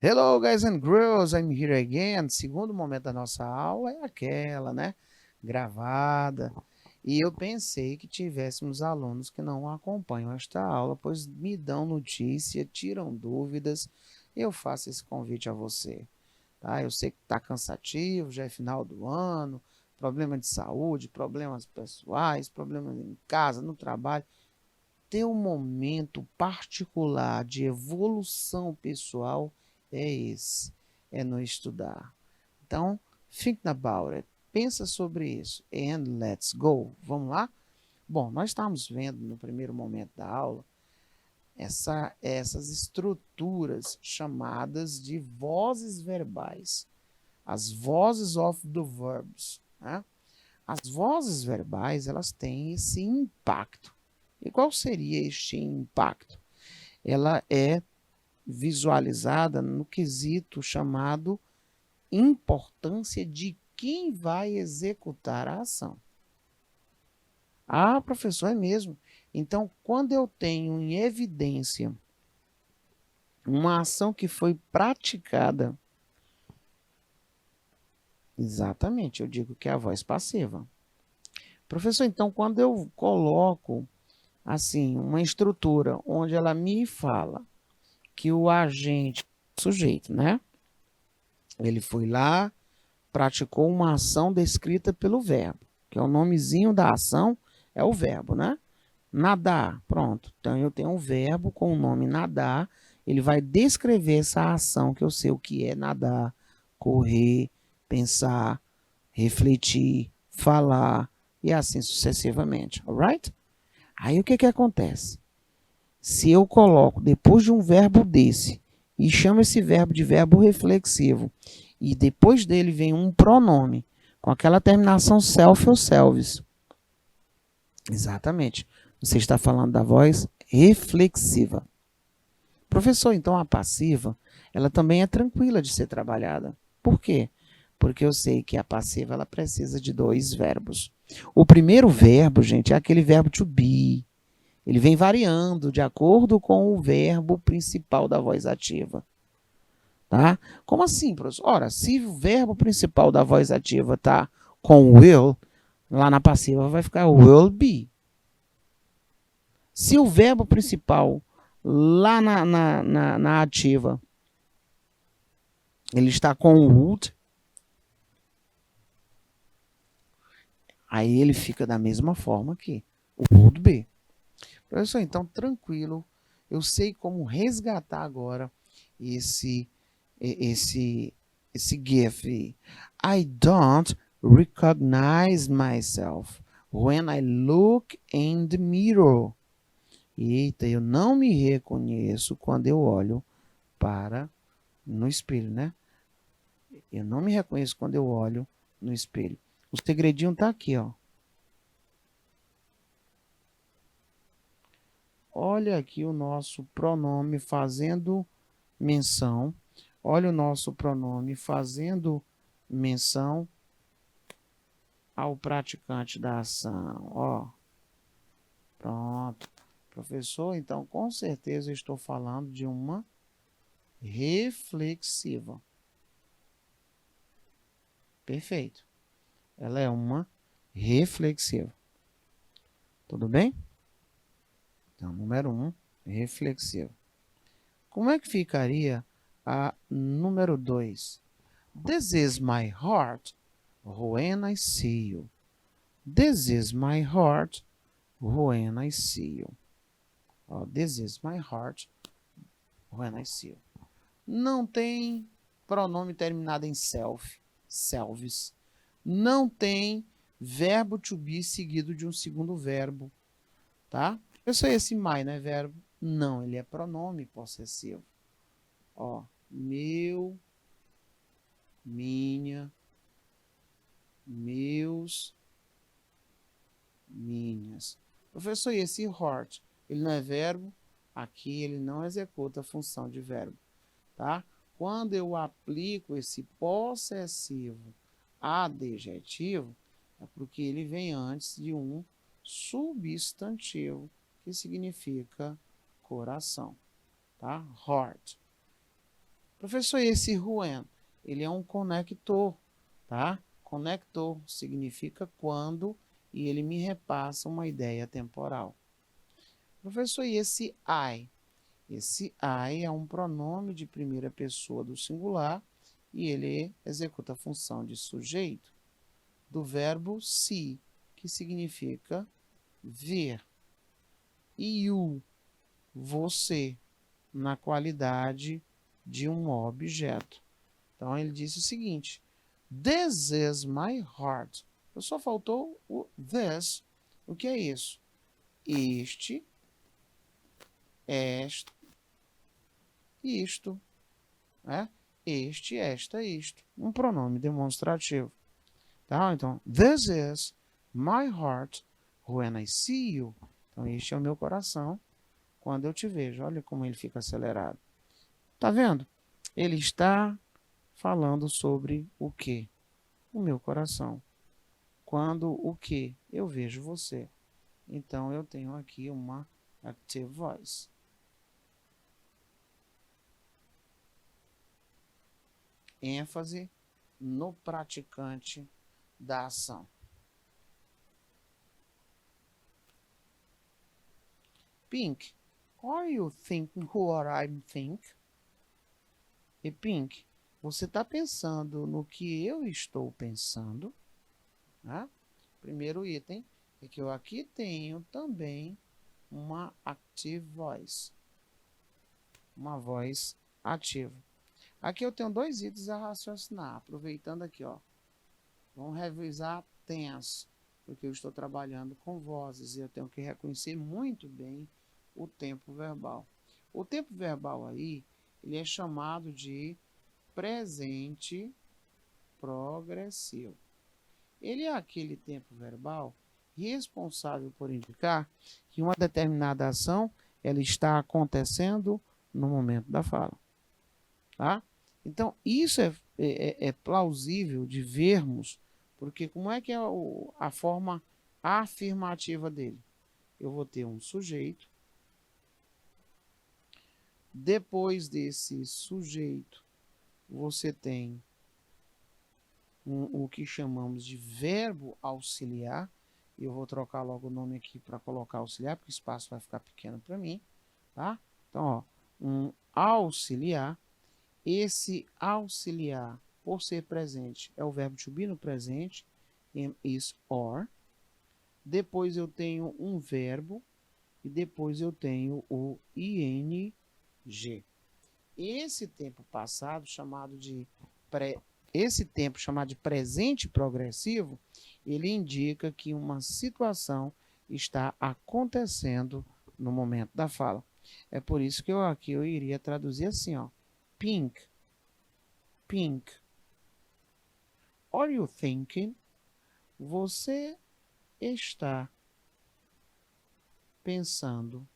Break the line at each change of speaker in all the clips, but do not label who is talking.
Hello, guys and girls, I'm here again. Segundo momento da nossa aula é aquela, né? Gravada. E eu pensei que tivéssemos alunos que não acompanham esta aula, pois me dão notícia, tiram dúvidas. Eu faço esse convite a você, tá? Eu sei que está cansativo, já é final do ano, problema de saúde, problemas pessoais, problemas em casa, no trabalho. Teu momento particular de evolução pessoal é esse, é no estudar. Então, think about it, pensa sobre isso, and let's go. Vamos lá? Bom, nós estamos vendo no primeiro momento da aula essas estruturas chamadas de vozes verbais, as vozes of the verbs, né? As vozes verbais, elas têm esse impacto. E qual seria este impacto? Ela é visualizada no quesito chamado importância de quem vai executar a ação. Ah, professor, é mesmo. Então, quando eu tenho em evidência uma ação que foi praticada, exatamente, eu digo que é a voz passiva. Professor, então, quando eu coloco assim uma estrutura onde ela me fala que o agente, sujeito, né? Ele foi lá, praticou uma ação descrita pelo verbo, que é o nomezinho da ação, é o verbo, né? Nadar, pronto. Então eu tenho um verbo com o nome nadar, ele vai descrever essa ação que eu sei o que é nadar, correr, pensar, refletir, falar e assim sucessivamente, alright? Aí o que acontece? Se eu coloco depois de um verbo desse e chamo esse verbo de verbo reflexivo e depois dele vem um pronome com aquela terminação self ou selves, exatamente, você está falando da voz reflexiva. Professor, então a passiva, ela também é tranquila de ser trabalhada. Por quê? Porque eu sei que a passiva ela precisa de dois verbos. O primeiro verbo, gente, é aquele verbo to be. Ele vem variando de acordo com o verbo principal da voz ativa. Tá? Como assim, professor? Ora, se o verbo principal da voz ativa está com will, lá na passiva vai ficar will be. Se o verbo principal lá na ativa ele está com would, aí ele fica da mesma forma aqui. Would be. Professor, então tranquilo. Eu sei como resgatar agora esse esse GIF. I don't recognize myself when I look in the mirror. Eita, eu não me reconheço quando eu olho para no espelho, né? Eu não me reconheço quando eu olho no espelho. O segredinho tá aqui, ó. Olha aqui o nosso pronome fazendo menção. Olha o nosso pronome fazendo menção ao praticante da ação. Ó, pronto. Professor, então com certeza eu estou falando de uma reflexiva. Perfeito. Ela é uma reflexiva. Tudo bem? Então, número 1, reflexiva. Como é que ficaria a número 2? This is my heart when I see you. This is my heart when I see you. Oh, this is my heart when I see you. Não tem pronome terminado em self, selves. Não tem verbo to be seguido de um segundo verbo, tá? Eu sei esse my, não é verbo? Não, ele é pronome possessivo. Ó, meu, minha, meus, minhas. Professor, e esse heart, ele não é verbo? Aqui ele não executa a função de verbo, tá? Quando eu aplico esse possessivo adjetivo, é porque ele vem antes de um substantivo que significa coração, tá? Heart. Professor, esse when, ele é um conector, tá? Conector significa quando e ele me repassa uma ideia temporal. Professor, e esse I? Esse I é um pronome de primeira pessoa do singular e ele executa a função de sujeito do verbo see, que significa ver. E you, você, na qualidade de um objeto. Então ele disse o seguinte: This is my heart. Só faltou o this. O que é isso? Este, esta, isto. Né? Este, esta, isto. Um pronome demonstrativo. Tá? Então, this is my heart when I see you. Então, este é o meu coração quando eu te vejo. Olha como ele fica acelerado. Tá vendo? Ele está falando sobre o quê? O meu coração. Quando o quê? Eu vejo você. Então, eu tenho aqui uma active voice. ênfase no praticante da ação. Pink, are you thinking what I think? E Pink, você está pensando no que eu estou pensando? Né? Primeiro item é que eu aqui tenho também uma active voice. Uma voz ativa. Aqui eu tenho dois itens a raciocinar. Aproveitando aqui, ó. Vamos revisar tense, porque eu estou trabalhando com vozes e eu tenho que reconhecer muito bem o tempo verbal. O tempo verbal aí, ele é chamado de presente progressivo. Ele é aquele tempo verbal responsável por indicar que uma determinada ação ela está acontecendo no momento da fala. Tá? Então, isso é plausível de vermos, porque como é que é a forma afirmativa dele? Eu vou ter um sujeito, depois desse sujeito, você tem o que chamamos de verbo auxiliar, e eu vou trocar logo o nome aqui para colocar auxiliar, porque o espaço vai ficar pequeno para mim, tá? Então, ó, um auxiliar. Esse auxiliar, por ser presente, é o verbo to be no presente, am, is, or. Depois eu tenho um verbo e depois eu tenho o ing. Esse tempo passado, chamado de presente progressivo, ele indica que uma situação está acontecendo no momento da fala. É por isso que aqui eu iria traduzir assim, ó. Pink. Pink. Are you thinking? Você está pensando.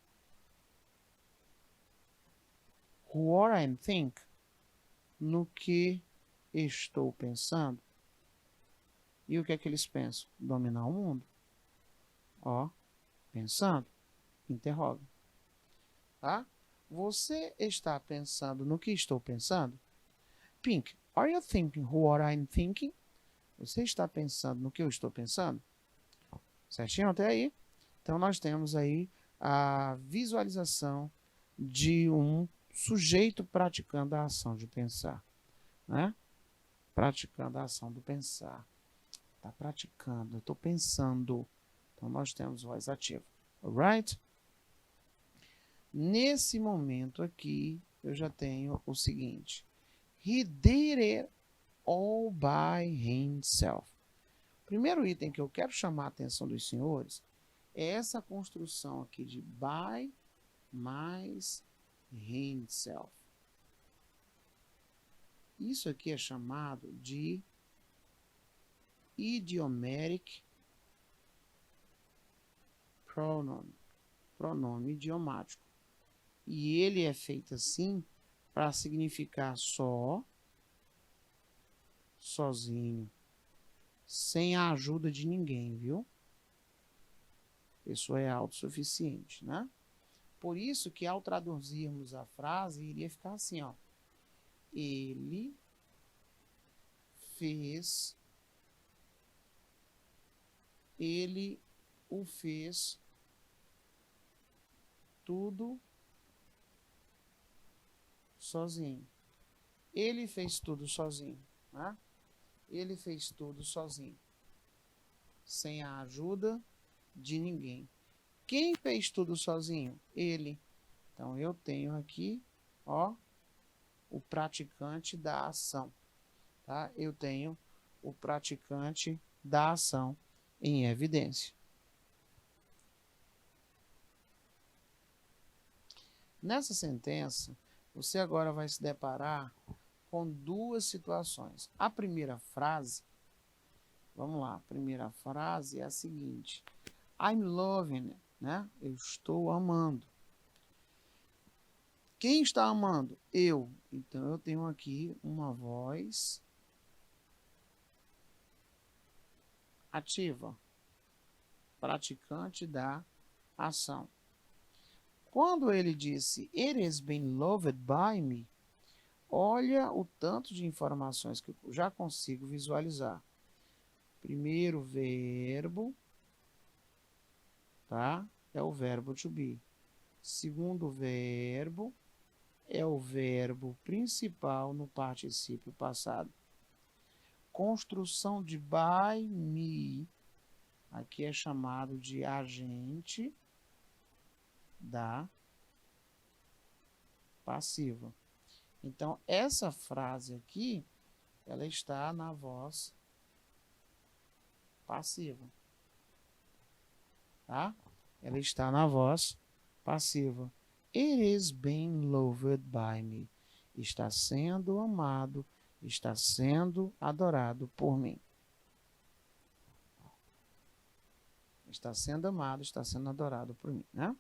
What I think? No que estou pensando. E o que é que eles pensam? Dominar o mundo. Ó, pensando. Interroga. Tá? Você está pensando no que estou pensando? Pink, are you thinking what I'm thinking? Você está pensando no que eu estou pensando? Certinho até aí? Então, nós temos aí a visualização de um sujeito praticando a ação de pensar. Né? Praticando a ação do pensar. Está praticando, eu estou pensando. Então, nós temos voz ativa. Alright? Nesse momento aqui, eu já tenho o seguinte. He did it all by himself. O primeiro item que eu quero chamar a atenção dos senhores é essa construção aqui de by mais himself. Isso aqui é chamado de idiomatic pronoun, pronome idiomático. E ele é feito assim para significar só, sozinho, sem a ajuda de ninguém, viu? A pessoa é autossuficiente, né? Por isso que ao traduzirmos a frase, iria ficar assim, ó. ele fez, ele o fez tudo sozinho. Ele fez tudo sozinho, né? Ele fez tudo sozinho, sem a ajuda de ninguém. Quem fez tudo sozinho? Ele. Então, eu tenho aqui, ó, o praticante da ação, tá? Eu tenho o praticante da ação em evidência. Nessa sentença, você agora vai se deparar com duas situações. A primeira frase, vamos lá, a primeira frase é a seguinte: I'm loving, né? Eu estou amando. Quem está amando? Eu. Então, eu tenho aqui uma voz ativa, praticante da ação. Quando ele disse, It has been loved by me, olha o tanto de informações que eu já consigo visualizar. Primeiro verbo, tá? É o verbo to be. Segundo verbo é o verbo principal no particípio passado. Construção de by me, aqui é chamado de agente da passiva. Então, essa frase aqui, ela está na voz passiva. Tá? Ela está na voz passiva. It is being loved by me. Está sendo amado, está sendo adorado por mim. Está sendo amado, está sendo adorado por mim, né?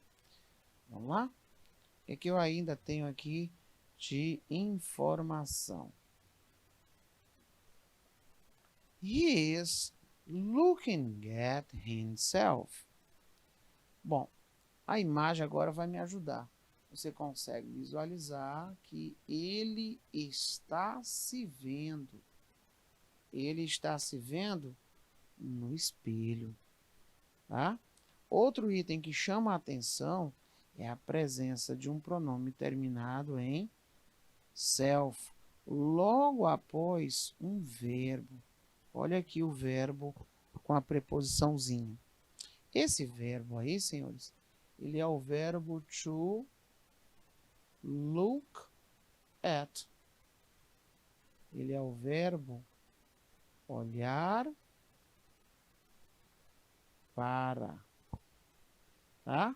Vamos lá? O que eu ainda tenho aqui de informação? He is looking at himself. Bom, a imagem agora vai me ajudar. Você consegue visualizar que ele está se vendo. Ele está se vendo no espelho. Tá? Outro item que chama a atenção é a presença de um pronome terminado em self, logo após um verbo. Olha aqui o verbo com a preposiçãozinha. Esse verbo aí, senhores, ele é o verbo to look at. Ele é o verbo olhar para. Tá?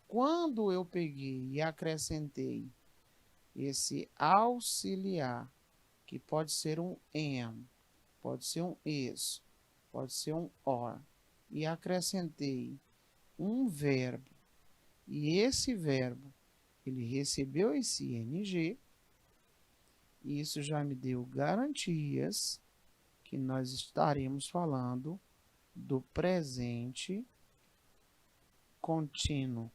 Quando eu peguei e acrescentei esse auxiliar, que pode ser um am, pode ser um is, pode ser um or, e acrescentei um verbo, e esse verbo, ele recebeu esse ing, e isso já me deu garantias que nós estaremos falando do presente contínuo.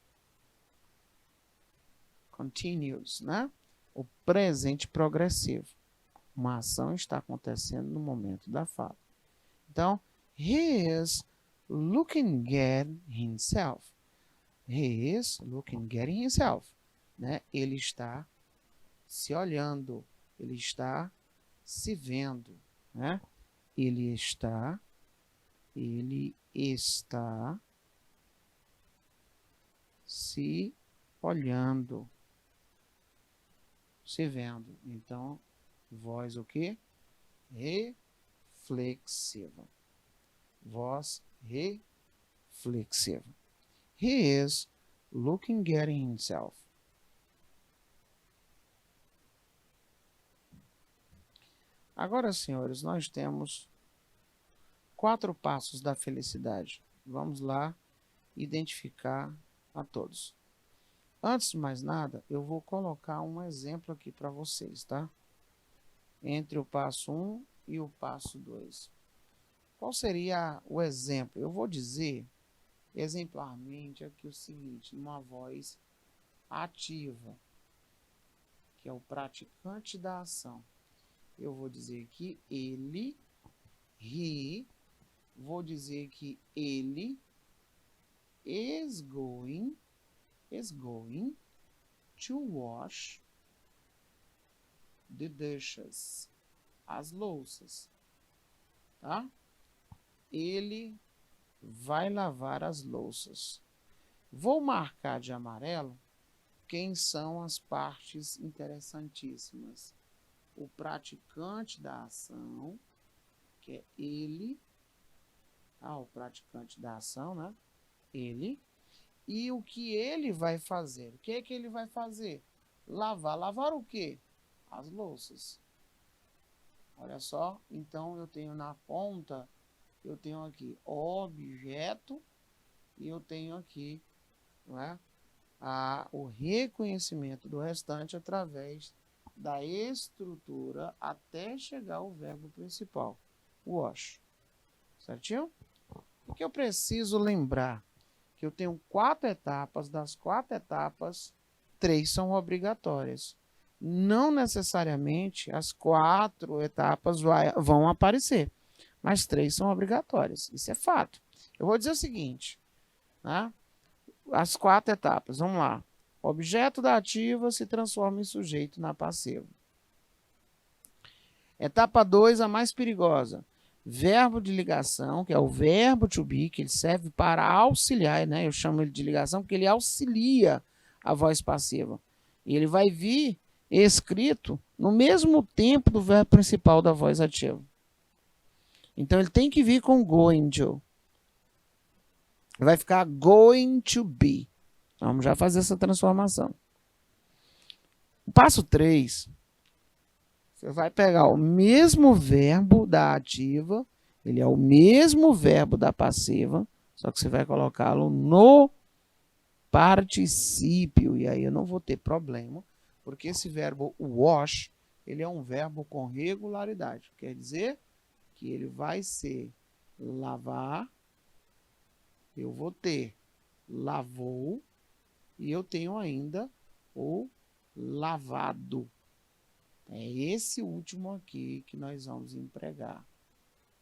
Continuous, né? O presente progressivo. Uma ação está acontecendo no momento da fala. Então, he is looking at himself. He is looking at himself. Né? Ele está se olhando. Ele está se vendo. Né? Ele está se olhando. Se vendo. Então, voz o quê? Reflexiva. Voz reflexiva. He is looking at himself. Agora, senhores, nós temos 4 passos da felicidade. Vamos lá identificar a todos. Antes de mais nada, eu vou colocar um exemplo aqui para vocês, tá? Entre o passo 1 e o passo 2. Qual seria o exemplo? Eu vou dizer exemplarmente aqui o seguinte, numa voz ativa, que é o praticante da ação. Eu vou dizer que ele, he, vou dizer que ele is going to wash the dishes, as louças, tá? Ele vai lavar as louças. Vou marcar de amarelo quem são as partes interessantíssimas. O praticante da ação, que é ele, o praticante da ação, né? Ele. E o que ele vai fazer? O que é que ele vai fazer? Lavar. Lavar o quê? As louças. Olha só, então eu tenho na ponta, eu tenho aqui objeto e eu tenho aqui, não é, o reconhecimento do restante através da estrutura até chegar ao verbo principal, wash. Certinho? O que eu preciso lembrar? Que eu tenho 4 etapas, das 4 etapas, 3 são obrigatórias. Não necessariamente as 4 etapas vão aparecer, mas 3 são obrigatórias. Isso é fato. Eu vou dizer o seguinte, né? As 4 etapas, vamos lá. Objeto da ativa se transforma em sujeito na passiva. Etapa 2, a mais perigosa. Verbo de ligação, que é o verbo to be, que ele serve para auxiliar, né? Eu chamo ele de ligação porque ele auxilia a voz passiva. E ele vai vir escrito no mesmo tempo do verbo principal da voz ativa. Então ele tem que vir com going to. Vai ficar going to be. Vamos já fazer essa transformação. O passo 3, você vai pegar o mesmo verbo da ativa, ele é o mesmo verbo da passiva, só que você vai colocá-lo no particípio, e aí eu não vou ter problema, porque esse verbo wash, ele é um verbo com regularidade, quer dizer que ele vai ser lavar, eu vou ter lavou, e eu tenho ainda o lavado. É esse último aqui que nós vamos empregar.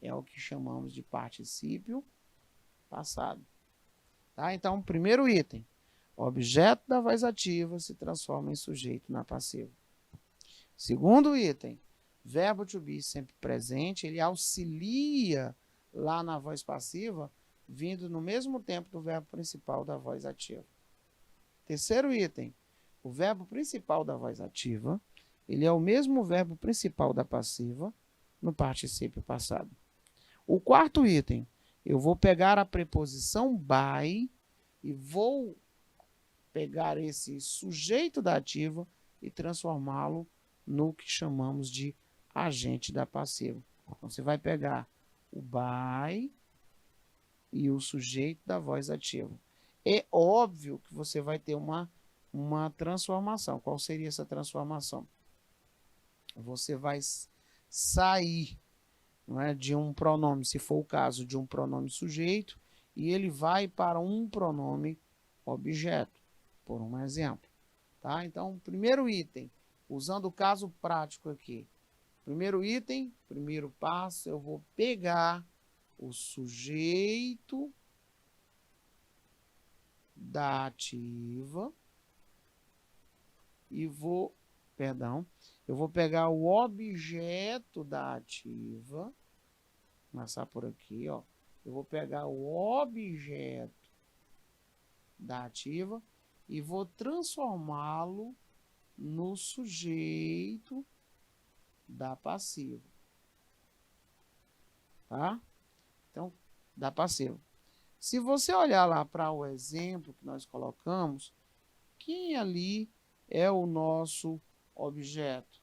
É o que chamamos de particípio passado. Tá? Então, primeiro item. Objeto da voz ativa se transforma em sujeito na passiva. Segundo item. Verbo to be sempre presente. Ele auxilia lá na voz passiva, vindo no mesmo tempo do verbo principal da voz ativa. Terceiro item. O verbo principal da voz ativa, ele é o mesmo verbo principal da passiva no particípio passado. O quarto item, eu vou pegar a preposição by e vou pegar esse sujeito da ativa e transformá-lo no que chamamos de agente da passiva. Então, você vai pegar o by e o sujeito da voz ativa. É óbvio que você vai ter uma transformação. Qual seria essa transformação? Você vai sair, não é, de um pronome, se for o caso de um pronome sujeito, e ele vai para um pronome objeto, por um exemplo. Tá? Então, primeiro item, usando o caso prático aqui. Primeiro item, primeiro passo, eu vou pegar o sujeito da ativa e vou, eu vou pegar o objeto da ativa, começar por aqui, ó. Eu vou pegar o objeto da ativa e vou transformá-lo no sujeito da passiva. Tá? Então, da passiva. Se você olhar lá para o exemplo que nós colocamos, quem ali é o nosso objeto?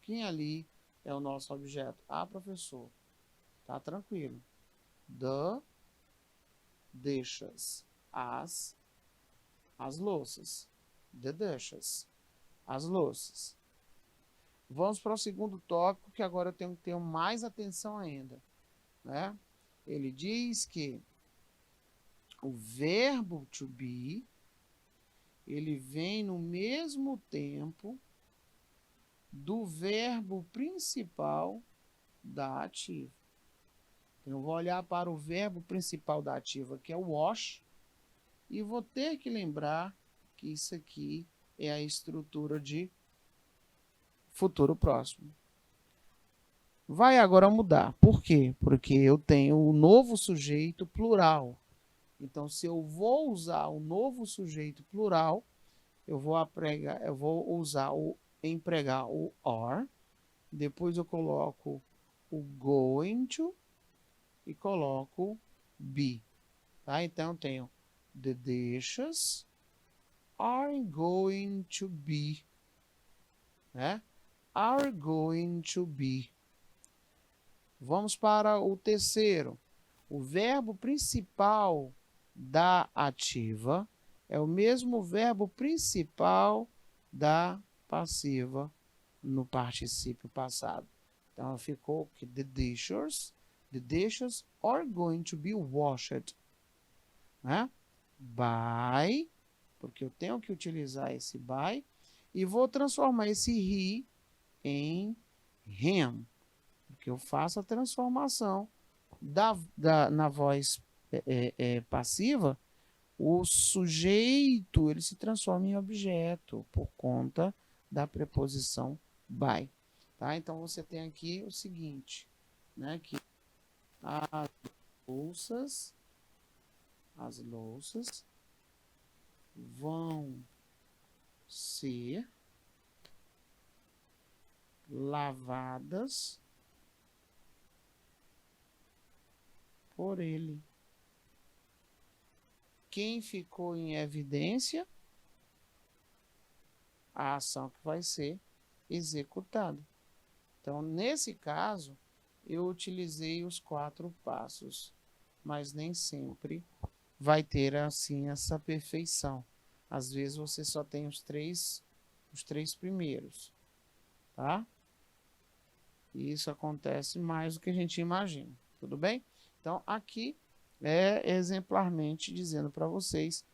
Quem ali é o nosso objeto? Professor, tá tranquilo. The dishes, as louças. The dishes, as louças. Vamos para o segundo tópico, que agora eu tenho que ter mais atenção ainda, né? Ele diz que o verbo to be, ele vem no mesmo tempo do verbo principal da ativa. Eu vou olhar para o verbo principal da ativa, que é o wash, e vou ter que lembrar que isso aqui é a estrutura de futuro próximo. Vai agora mudar. Por quê? Porque eu tenho o novo sujeito plural. Então, se eu vou usar o novo sujeito plural, eu vou empregar o are, depois eu coloco o going to e coloco be. Tá? Então, eu tenho the dishes are going to be. Né? Are going to be. Vamos para o terceiro. O verbo principal da ativa é o mesmo verbo principal da passiva no particípio passado. Então, ficou que the dishes are going to be washed. Né? By, porque eu tenho que utilizar esse by, e vou transformar esse he em him, porque eu faço a transformação na voz passiva, o sujeito ele se transforma em objeto por conta da preposição by. Tá? Então, você tem aqui o seguinte, né, que as louças vão ser lavadas por ele. Quem ficou em evidência? A ação que vai ser executada. Então, nesse caso, eu utilizei os 4 passos, mas nem sempre vai ter assim essa perfeição. Às vezes você só tem os três primeiros, tá? E isso acontece mais do que a gente imagina, tudo bem? Então, aqui é exemplarmente dizendo para vocês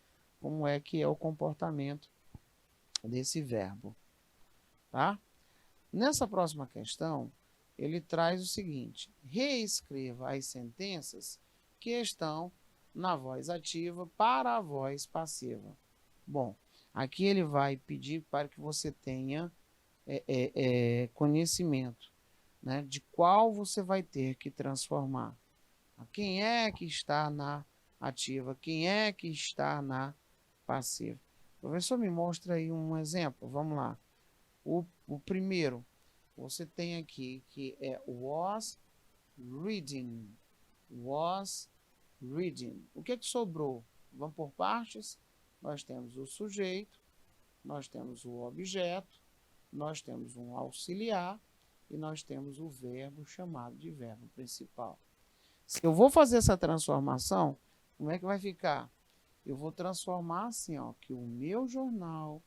como é que é o comportamento desse verbo, tá? Nessa próxima questão, ele traz o seguinte: reescreva as sentenças que estão na voz ativa para a voz passiva. Bom, aqui ele vai pedir para que você tenha conhecimento, né, de qual você vai ter que transformar. Quem é que está na ativa? Quem é que está na passiva? Professor, me mostra aí um exemplo. Vamos lá. O primeiro, você tem aqui que é was reading. Was reading. O que sobrou? Vamos por partes. Nós temos o sujeito, nós temos o objeto, nós temos um auxiliar e nós temos o verbo chamado de verbo principal. Se eu vou fazer essa transformação, como é que vai ficar? Eu vou transformar assim, ó, que o meu jornal,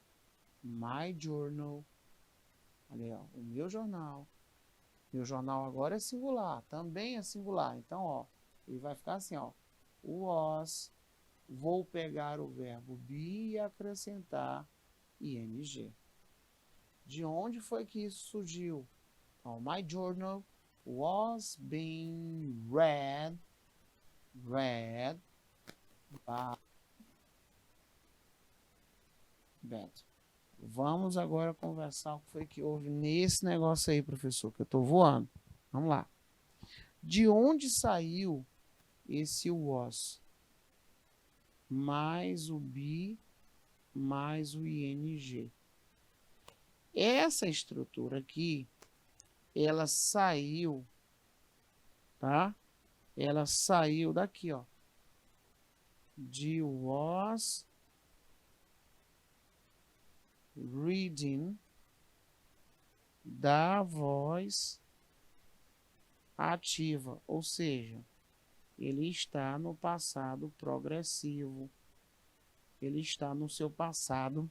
my journal, olha, ó, o meu jornal agora é singular, também é singular. Então, ó, ele vai ficar assim, ó, was, vou pegar o verbo be e acrescentar ing. De onde foi que isso surgiu? Então, my journal was being read by Beto. Vamos agora conversar o que foi que houve nesse negócio aí, professor, que eu estou voando. Vamos lá. De onde saiu esse was? Mais o be, mais o ing. Essa estrutura aqui, ela saiu, tá? Ela saiu daqui, ó. De was reading da voz ativa, ou seja, ele está no passado progressivo, ele está no seu passado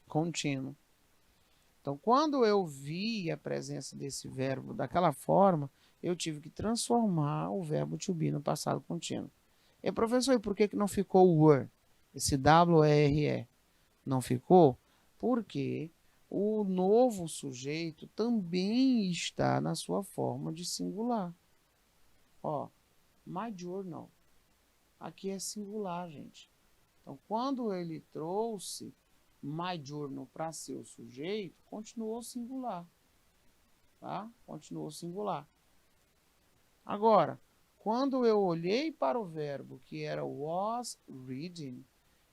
contínuo. Então, quando eu vi a presença desse verbo daquela forma, eu tive que transformar o verbo to be no passado contínuo. E, professor, e por que não ficou were? Esse WRE não ficou? Porque o novo sujeito também está na sua forma de singular. Ó, my journal. Aqui é singular, gente. Então, quando ele trouxe my journal para ser o sujeito, continuou singular. Tá? Continuou singular. Agora, quando eu olhei para o verbo que era was reading,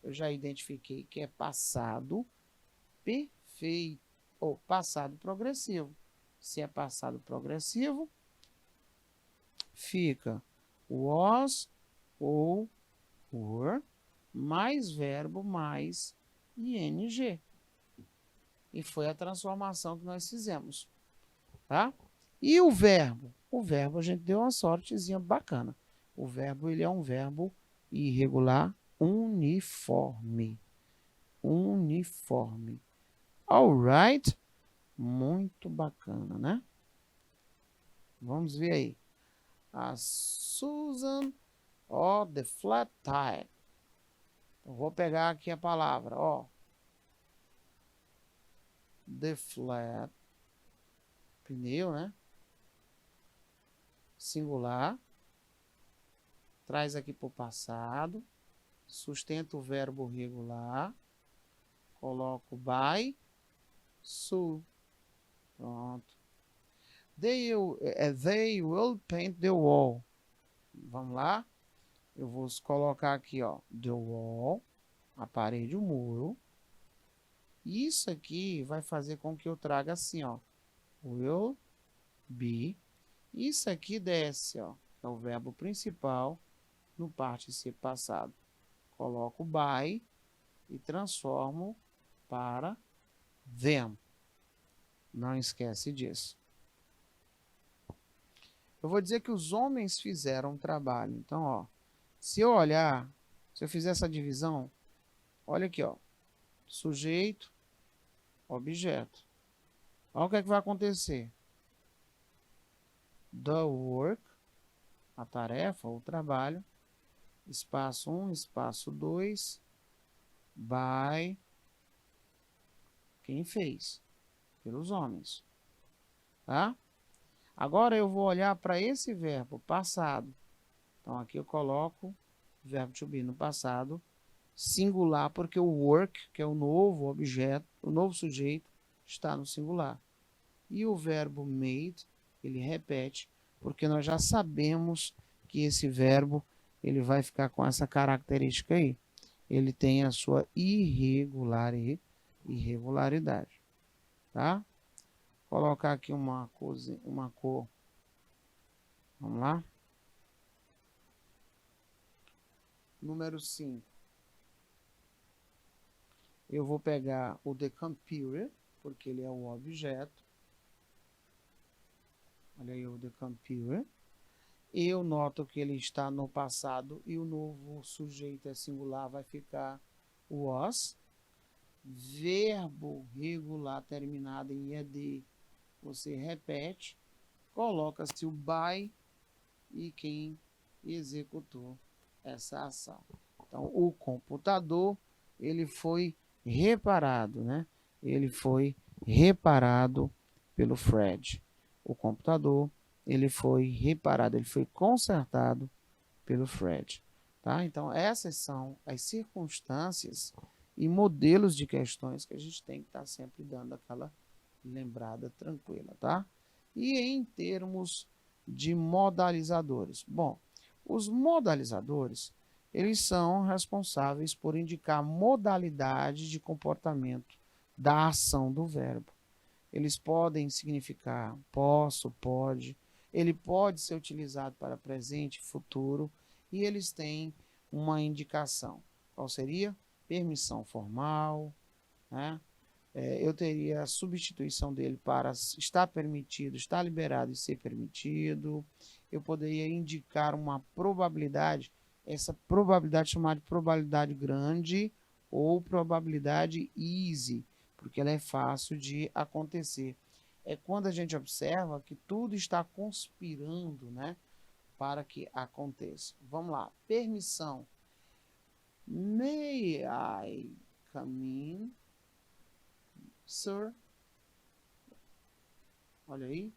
eu já identifiquei que é passado perfeito, ou passado progressivo. Se é passado progressivo, fica was ou were, mais verbo, mais ing. E foi a transformação que nós fizemos. Tá? E o verbo? O verbo a gente deu uma sortezinha bacana. O verbo, ele é um verbo irregular uniforme. Uniforme. Alright? Muito bacana, né? Vamos ver aí. A Susan, ó, the flat tire. Eu vou pegar aqui a palavra, ó. The flat, pneu, né? Singular. Traz aqui para o passado. Sustenta o verbo regular. Coloco by, su. Pronto. They will paint the wall. Vamos lá. Eu vou colocar aqui, ó, the wall, a parede, o muro. Isso aqui vai fazer com que eu traga assim, ó, will be. Isso aqui desce, ó, é o verbo principal no particípio passado. Coloco by e transformo para them. Não esquece disso. Eu vou dizer que os homens fizeram o trabalho. Então, ó, se eu olhar, se eu fizer essa divisão, olha aqui, ó, sujeito, objeto. Olha o que é que vai acontecer. The work, a tarefa, o trabalho, espaço 1, espaço 2, by, quem fez? Pelos homens. Tá? Agora eu vou olhar para esse verbo, passado. Então aqui eu coloco o verbo to be no passado, singular, porque o work, que é o novo objeto, o novo sujeito, está no singular. E o verbo made, ele repete, porque nós já sabemos que esse verbo, ele vai ficar com essa característica aí. Ele tem a sua irregularidade. Tá? Vou colocar aqui uma cor. Vamos lá? Número 5. Eu vou pegar o the computer, porque ele é o objeto. Olha aí o the computer. Eu noto que ele está no passado e o novo sujeito é singular, vai ficar was. Verbo regular terminado em ed, você repete, coloca-se o by e quem executou essa ação. Então, o computador, ele foi reparado, né? Ele foi reparado pelo Fred. O computador, ele foi reparado, ele foi consertado pelo Fred. Tá? Então, essas são as circunstâncias e modelos de questões que a gente tem que estar sempre dando aquela lembrada tranquila, tá? E em termos de modalizadores. Bom, os modalizadores, eles são responsáveis por indicar modalidade de comportamento da ação do verbo. Eles podem significar posso, pode, ele pode ser utilizado para presente e futuro, e eles têm uma indicação. Qual seria? Permissão formal, né? Eu teria a substituição dele para está permitido, está liberado e ser permitido. Eu poderia indicar uma probabilidade, essa probabilidade chamada de probabilidade grande ou probabilidade easy, porque ela é fácil de acontecer. É quando a gente observa que tudo está conspirando, né, para que aconteça. Vamos lá, permissão. May I come in, sir? Olha aí.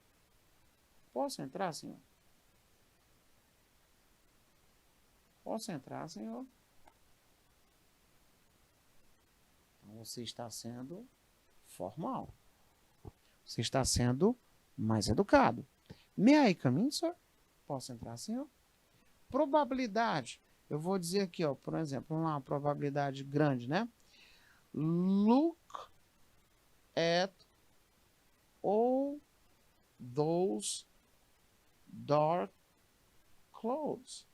Posso entrar, senhor? Posso entrar, senhor? Então, você está sendo formal. Você está sendo mais educado. May I come in, sir? Posso entrar, senhor? Probabilidade. Eu vou dizer aqui, ó, por exemplo, uma probabilidade grande, né? Look at all those dark clouds.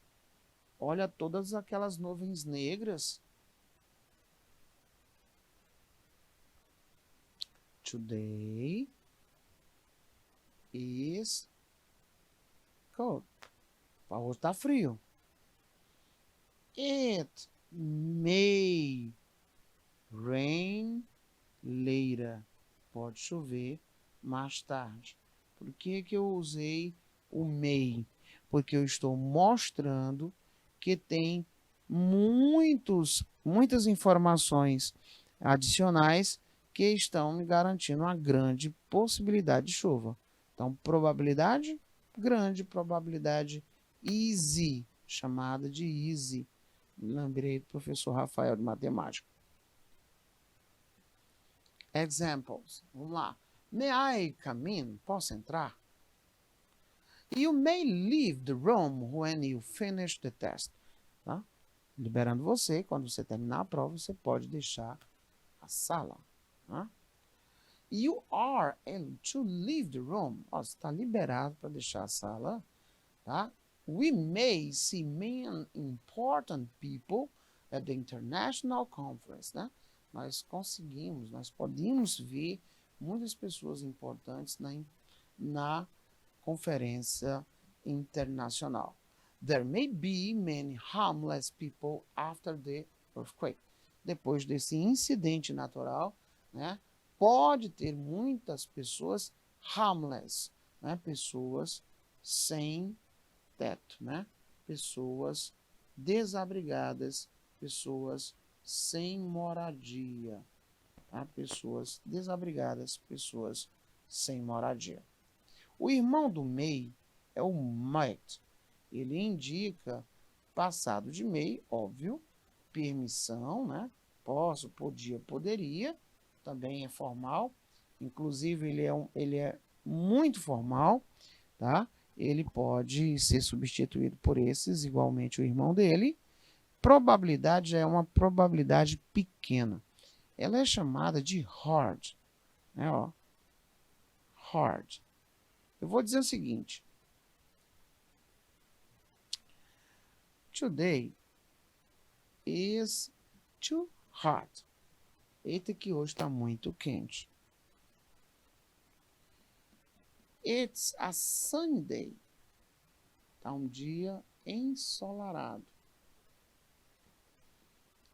Olha todas aquelas nuvens negras. Today is cold. Hoje está frio. It may rain later. Pode chover mais tarde. Por que que eu usei o may? Porque eu estou mostrando que tem muitas informações adicionais que estão me garantindo uma grande possibilidade de chuva. Então, probabilidade grande, probabilidade easy, chamada de easy. Lembrei do professor Rafael de matemática. Examples. Vamos lá. May I come in? Posso entrar? You may leave the room when you finish the test. Tá? Liberando você, quando você terminar a prova, você pode deixar a sala. Tá? You are able to leave the room. Você está liberado para deixar a sala. Tá? We may see many important people at the international conference. Né? Nós podemos ver muitas pessoas importantes na conferência internacional. There may be many harmless people after the earthquake. Depois desse incidente natural, né, pode ter muitas pessoas harmless, né, pessoas sem teto, né, pessoas desabrigadas, pessoas sem moradia, tá? Pessoas desabrigadas, pessoas sem moradia. O irmão do may é o might. Ele indica passado de may, óbvio, permissão, né? Posso, podia, poderia, também é formal. Inclusive, ele é muito formal, tá? Ele pode ser substituído por esses, igualmente o irmão dele. Probabilidade é uma probabilidade pequena. Ela é chamada de hard, né? Ó, hard. Eu vou dizer o seguinte. Today is too hot. Eita, que hoje está muito quente. It's a sunny day. Está um dia ensolarado.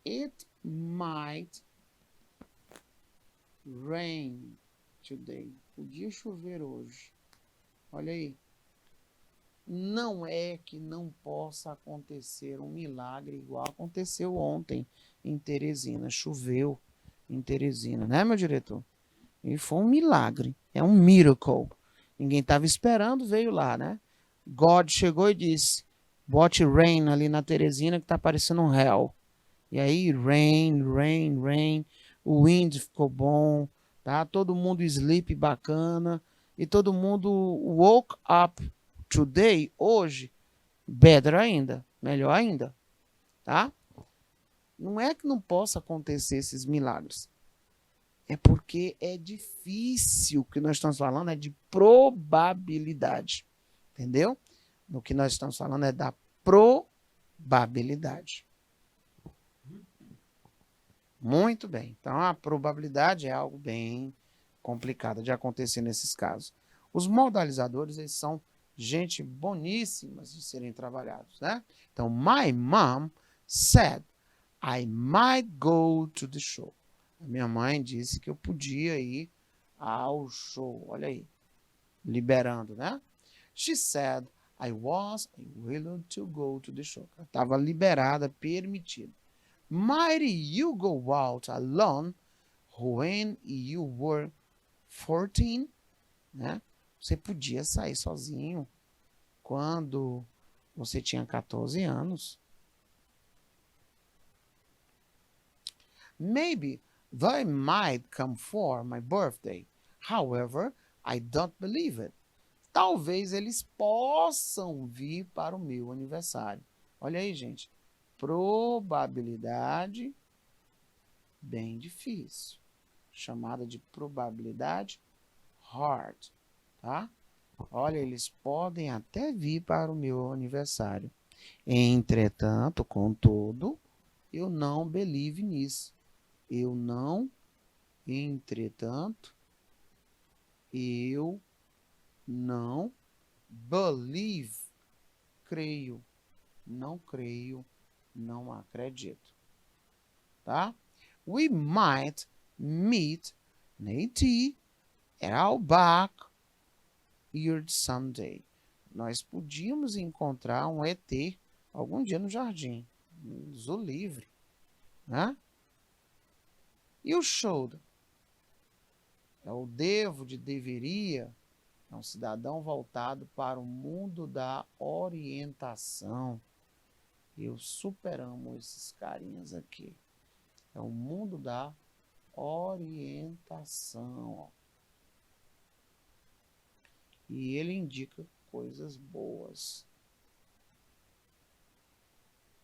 It might rain today. Podia chover hoje. Olha aí. Não é que não possa acontecer um milagre igual aconteceu ontem em Teresina. Choveu em Teresina, né, meu diretor? E foi um milagre. É um miracle. Ninguém estava esperando, veio lá, né? God chegou e disse, bote rain ali na Teresina que tá parecendo um hell. E aí, rain, rain, rain. O wind ficou bom, tá? Todo mundo sleep bacana. E todo mundo woke up today, hoje, better ainda, melhor ainda, tá? Não é que não possa acontecer esses milagres. É porque é difícil. O que nós estamos falando é de probabilidade. Entendeu? No que nós estamos falando é da probabilidade. Muito bem. Então, a probabilidade é algo bem complicado de acontecer nesses casos. Os modalizadores, eles são gente boníssimas de serem trabalhados, né? Então, my mom said, I might go to the show. A minha mãe disse que eu podia ir ao show. Olha aí, liberando, né? She said, I was willing to go to the show. Estava liberada, permitida. Might you go out alone when you were 14? Né? Você podia sair sozinho quando você tinha 14 anos. Maybe they might come for my birthday. However, I don't believe it. Talvez eles possam vir para o meu aniversário. Olha aí, gente. Probabilidade bem difícil. Chamada de probabilidade hard, tá? Olha, eles podem até vir para o meu aniversário. Entretanto, contudo, eu não believe nisso. Entretanto, eu não believe, creio, não creio, não acredito, tá? We might meet an AT at our back here someday. Nós podíamos encontrar um ET algum dia no jardim, no Zoo Livre, né? E o should? É o devo de deveria, é um cidadão voltado para o mundo da orientação. Eu super amo esses carinhas aqui. É o mundo da orientação. Ó. E ele indica coisas boas.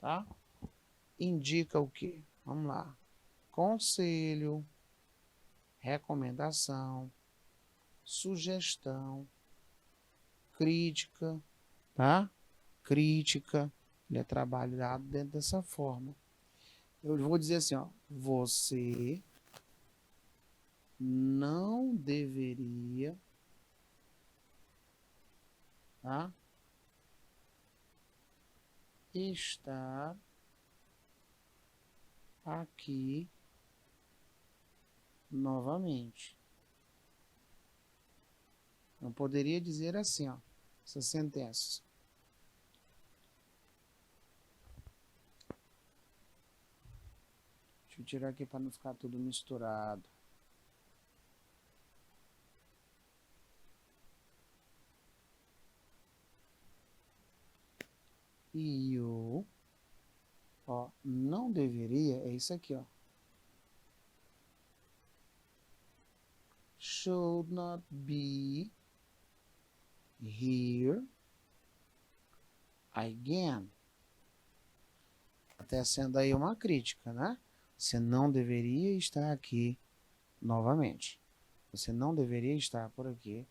Tá? Indica o quê? Vamos lá. Conselho, recomendação, sugestão, crítica, tá? Crítica, ele é trabalhado dentro dessa forma. Eu vou dizer assim, ó, você não deveria, tá? Estar aqui novamente. Eu poderia dizer assim, ó, essa sentença. Deixa eu tirar aqui para não ficar tudo misturado. E eu, ó, não deveria, é isso aqui, ó. Should not be here again. Até sendo aí uma crítica, né? Você não deveria estar aqui novamente. Você não deveria estar por aqui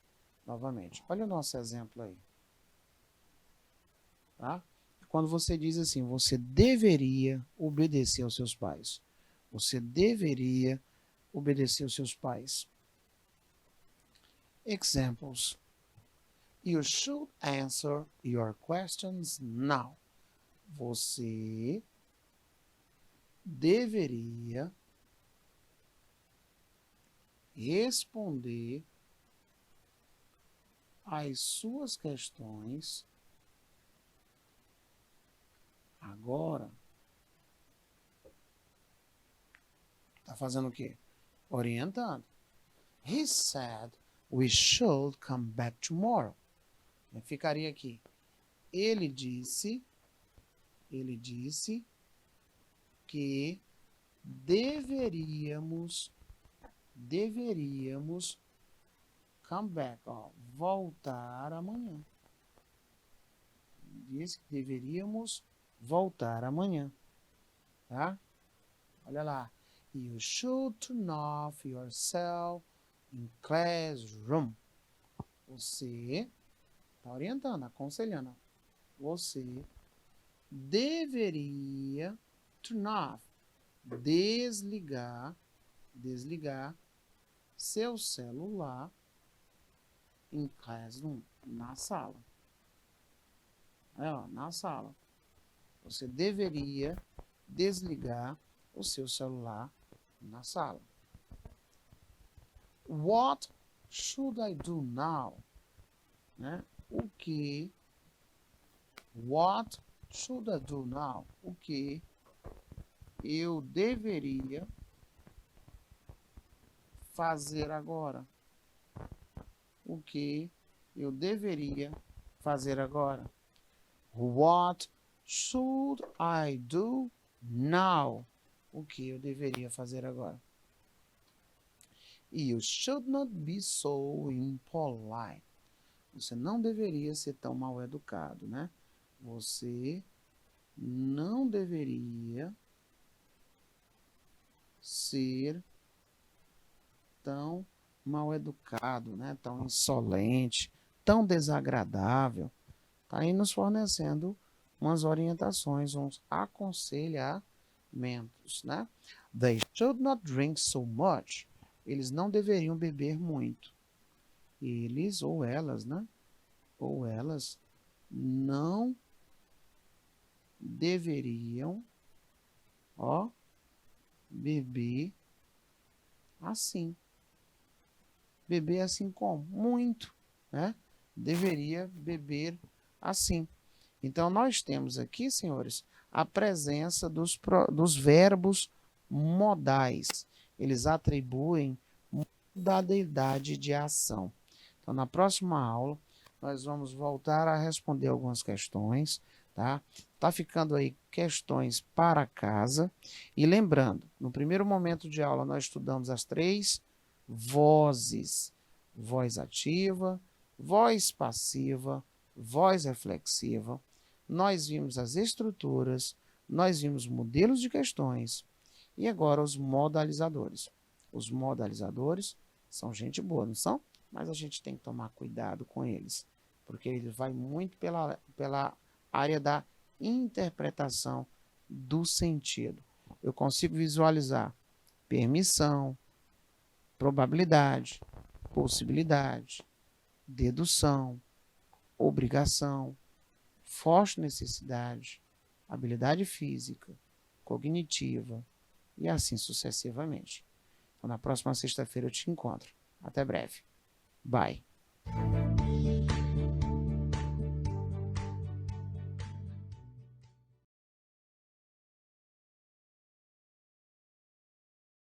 novamente. Olha o nosso exemplo aí. Tá? Quando você diz assim, você deveria obedecer aos seus pais. Você deveria obedecer aos seus pais. Examples. You should answer your questions now. Você deveria responder às suas questões agora. Tá fazendo o quê? Orientando. He said we should come back tomorrow. Eu ficaria aqui. Ele disse que deveríamos come back, ó, voltar amanhã. Disse que deveríamos voltar amanhã, tá? Olha lá. You should turn off your cell in classroom. Você está orientando, aconselhando. Você deveria turn off, desligar seu celular em classroom, na sala. Ó, na sala. Você deveria desligar o seu celular na sala. What should I do now? Né? O que? What should I do now? O que eu deveria fazer agora? O que eu deveria fazer agora? What should I do now? O que eu deveria fazer agora? You should not be so impolite. Você não deveria ser tão mal educado, né? Você não deveria ser tão mal educado, né? Tão insolente, tão desagradável. Está aí nos fornecendo umas orientações, uns aconselhamentos, né? They should not drink so much. Eles não deveriam beber muito. Eles ou elas, né? Ou elas não deveriam, ó, beber assim. Beber assim como? Muito, né? Deveria beber assim. Então, nós temos aqui, senhores, a presença dos verbos modais. Eles atribuem modalidade de ação. Então, na próxima aula, nós vamos voltar a responder algumas questões, tá? Tá ficando aí questões para casa. E lembrando, no primeiro momento de aula, nós estudamos as 3 vozes: voz ativa, voz passiva, voz reflexiva. Nós vimos as estruturas, nós vimos modelos de questões e agora os modalizadores. Os modalizadores são gente boa, não são? Mas a gente tem que tomar cuidado com eles, porque ele vai muito pela área da interpretação do sentido. Eu consigo visualizar permissão, probabilidade, possibilidade, dedução, obrigação, forte necessidade, habilidade física, cognitiva e assim sucessivamente. Então, na próxima sexta-feira eu te encontro. Até breve. Bye.